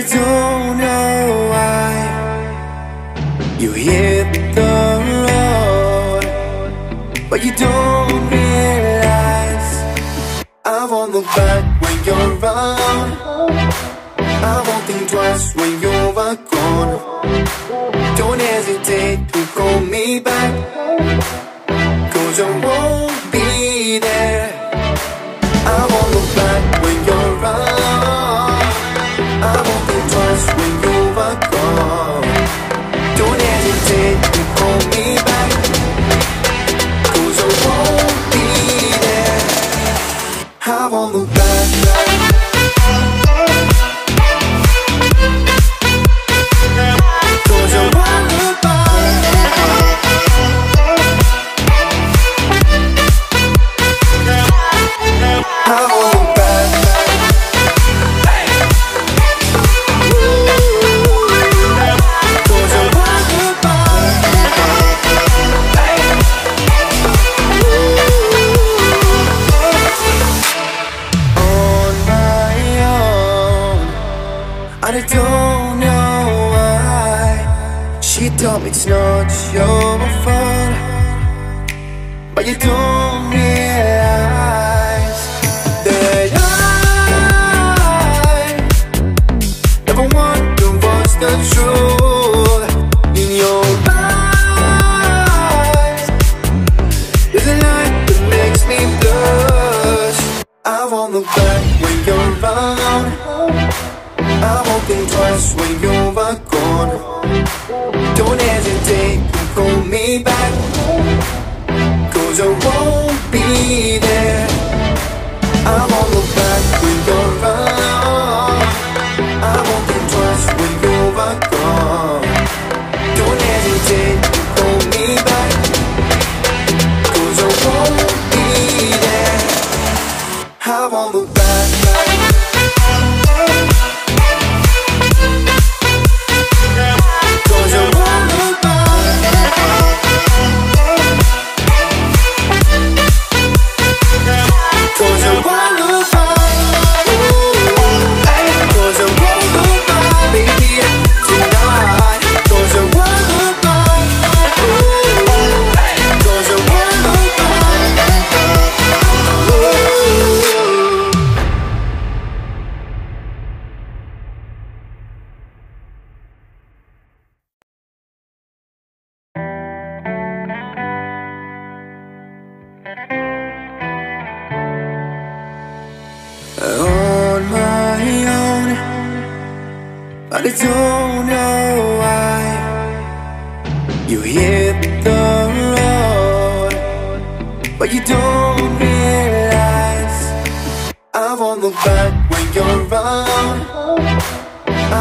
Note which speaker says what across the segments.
Speaker 1: I don't know why you hit the road, but you don't realize I won't look back when you're around. I won't think twice when you're gone. Don't hesitate to call me back, 'cause I won't be there. I won't look back when you're around. I won't think twice when you're gone. Don't hesitate to call me back, 'cause I won't be there. I won't look back. I don't know why she told me it's not your fault, but you don't realize that I never want to watch the truth in your eyes. There's a light that makes me blush. I won't look back when you're around. I won't think twice when you're gone. Don't hesitate to call me back, 'cause I won't be there. I won't look back when you're around. I won't think twice when you're gone. Don't hesitate to call me back, 'cause I won't be there. I won't look back. On my own, but I don't know why you hit the road, but you don't realize I won't look back when you're around.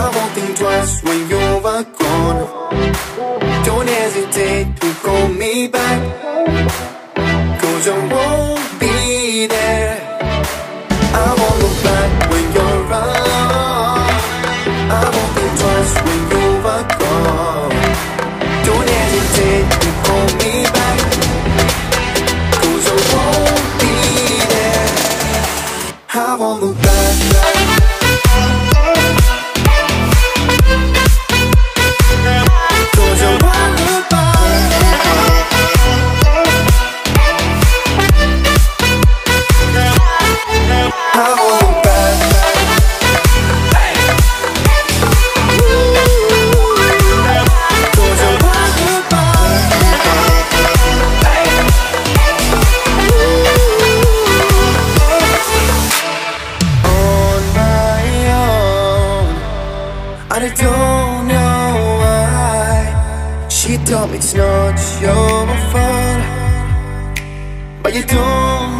Speaker 1: I won't think twice when you're gone. Don't hesitate to call me back, 'cause I won't be there. I won't look back when you're around. I won't think twice when you're gone. Don't hesitate to call me back, 'cause I won't be there. I won't look back. I don't know why she told me it's not your fault, but you don't